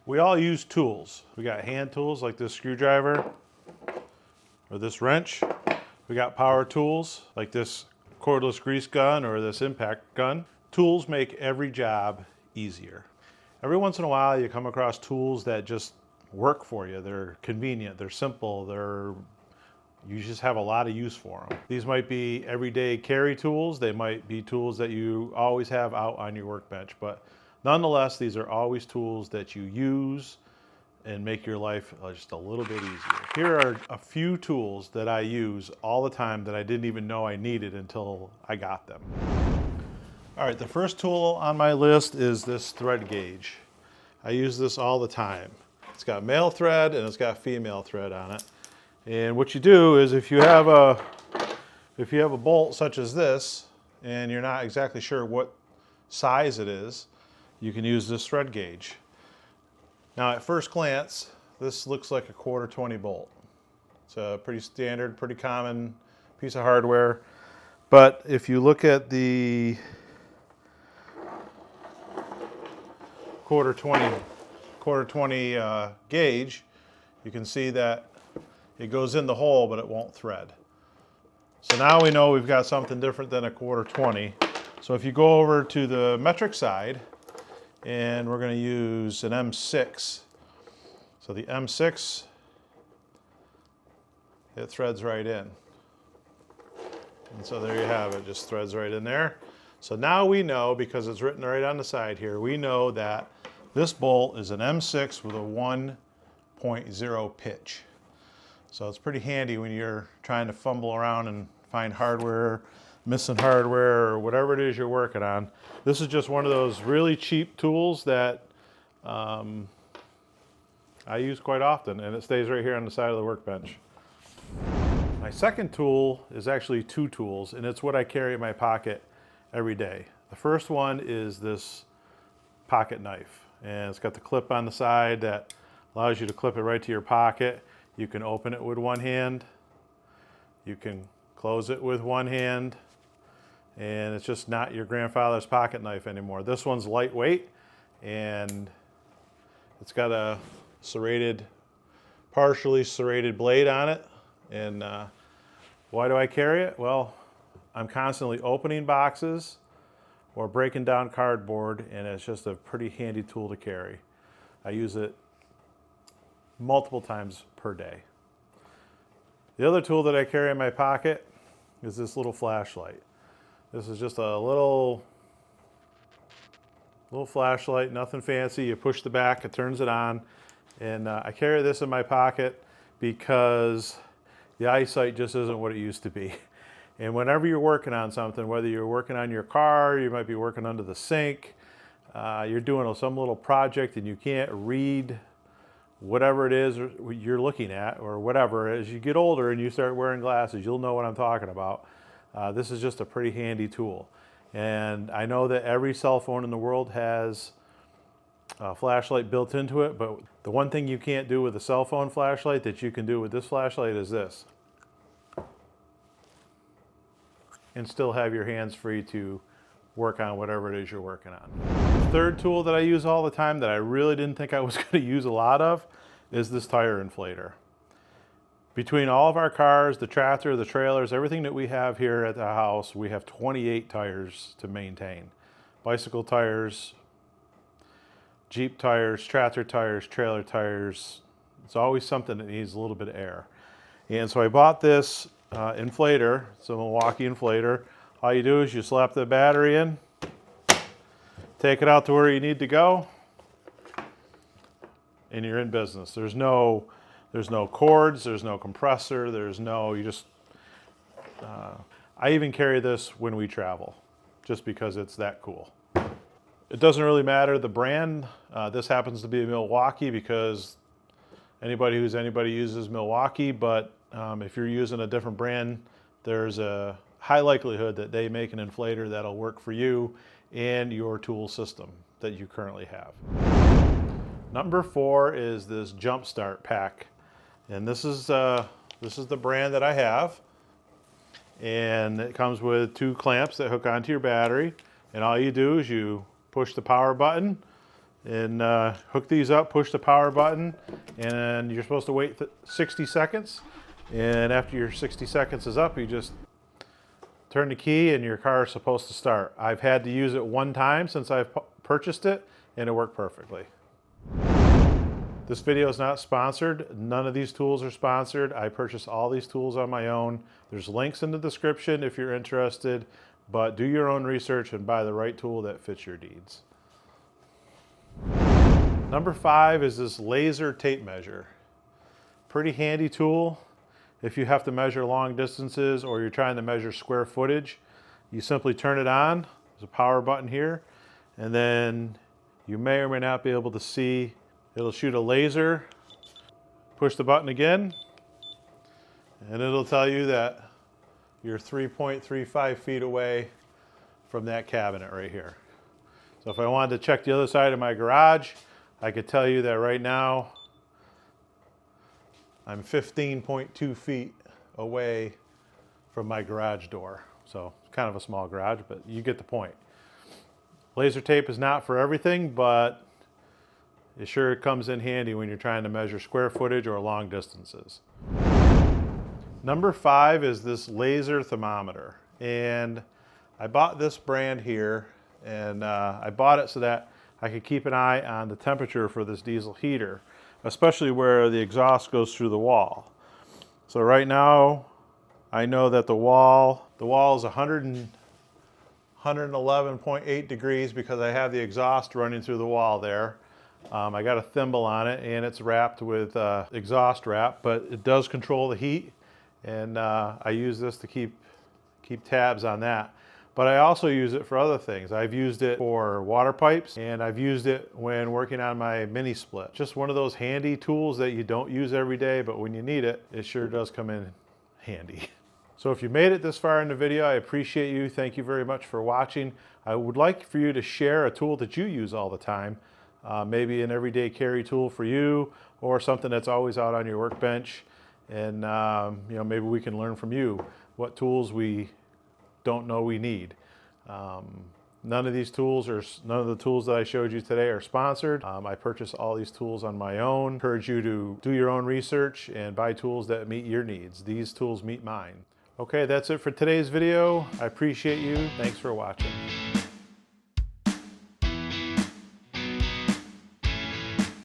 We all use tools. We got hand tools like this screwdriver or this wrench. We got power tools like this cordless grease gun or this impact gun. Tools make every job easier. Every once in a while you come across tools that just work for you. They're convenient, they're simple, you just have a lot of use for them. These might be everyday carry tools. They might be tools that you always have out on your workbench, but nonetheless, these are always tools that you use and make your life just a little bit easier. Here are a few tools that I use all the time that I didn't even know I needed until I got them. All right, the first tool on my list is this thread gauge. I use this all the time. It's got male thread and it's got female thread on it. And what you do is if you have a bolt such as this and you're not exactly sure what size it is, you can use this thread gauge. Now at first glance, this looks like a 1/4 bolt. It's a pretty standard, pretty common piece of hardware. But if you look at the 1/4 gauge, you can see that it goes in the hole, but it won't thread. So now we know we've got something different than a 1/4. So if you go over to the metric side, and we're going to use an M6. So the M6, it threads right in. And so there you have it, just threads right in there. So now we know, because it's written right on the side here, we know that this bolt is an M6 with a 1.0 pitch. So it's pretty handy when you're trying to fumble around and find hardware, missing hardware, or whatever it is you're working on. This is just one of those really cheap tools that I use quite often, and it stays right here on the side of the workbench. My second tool is actually two tools, and it's what I carry in my pocket every day. The first one is this pocket knife, and it's got the clip on the side that allows you to clip it right to your pocket. You can open it with one hand, you can close it with one hand, and it's just not your grandfather's pocket knife anymore. This one's lightweight, and it's got a partially serrated blade on it. And why do I carry it? Well, I'm constantly opening boxes or breaking down cardboard, and it's just a pretty handy tool to carry. I use it multiple times per day. The other tool that I carry in my pocket is this little flashlight. This is just a little flashlight, nothing fancy. You push the back, it turns it on, and I carry this in my pocket because the eyesight just isn't what it used to be. And whenever you're working on something, whether you're working on your car, you might be working under the sink, you're doing some little project and you can't read whatever it is you're looking at or whatever. As you get older and you start wearing glasses, you'll know what I'm talking about. This is just a pretty handy tool. And I know that every cell phone in the world has a flashlight built into it, but the one thing you can't do with a cell phone flashlight that you can do with this flashlight is this. And still have your hands free to work on whatever it is you're working on. The third tool that I use all the time that I really didn't think I was going to use a lot of is this tire inflator. Between all of our cars, the tractor, the trailers, everything that we have here at the house, we have 28 tires to maintain. Bicycle tires, Jeep tires, tractor tires, trailer tires. It's always something that needs a little bit of air. And so I bought this inflator. It's a Milwaukee inflator. All you do is you slap the battery in, take it out to where you need to go, and you're in business. There's no cords, there's no compressor, I even carry this when we travel, just because it's that cool. It doesn't really matter the brand. This happens to be a Milwaukee because anybody uses Milwaukee, but if you're using a different brand, there's a high likelihood that they make an inflator that'll work for you and your tool system that you currently have. Number 4 is this Jump Start pack. And this is the brand that I have. And it comes with 2 clamps that hook onto your battery. And all you do is you push the power button, and hook these up, push the power button, and you're supposed to wait 60 seconds. And after your 60 seconds is up, you just turn the key and your car is supposed to start. I've had to use it one time since I've purchased it, and it worked perfectly. This video is not sponsored. None of these tools are sponsored. I purchased all these tools on my own. There's links in the description if you're interested, but do your own research and buy the right tool that fits your needs. Number 5 is this laser tape measure. Pretty handy tool if you have to measure long distances or you're trying to measure square footage. You simply turn it on. There's a power button here, and then you may or may not be able to see. It'll shoot a laser. Push the button again, and it'll tell you that you're 3.35 feet away from that cabinet right here. So if I wanted to check the other side of my garage, I could tell you that right now I'm 15.2 feet away from my garage door. So it's kind of a small garage, but you get the point. Laser tape is not for everything, but it sure comes in handy when you're trying to measure square footage or long distances. Number 5 is this laser thermometer. And I bought this brand here, and I bought it so that I could keep an eye on the temperature for this diesel heater, especially where the exhaust goes through the wall. So right now, I know that the wall is 111.8 degrees because I have the exhaust running through the wall there. I got a thimble on it, and it's wrapped with exhaust wrap, but it does control the heat, and I use this to keep tabs on that. But I also use it for other things. I've used it for water pipes, and I've used it when working on my mini split. Just one of those handy tools that you don't use every day, but when you need it, it sure does come in handy. So if you made it this far in the video, I appreciate you. Thank you very much for watching. I would like for you to share a tool that you use all the time. Maybe an everyday carry tool for you, or something that's always out on your workbench. And maybe we can learn from you what tools we don't know we need. None of the tools that I showed you today are sponsored. I purchased all these tools on my own. Encourage you to do your own research and buy tools that meet your needs. These tools meet mine. Okay, that's it for today's video. I appreciate you. Thanks for watching.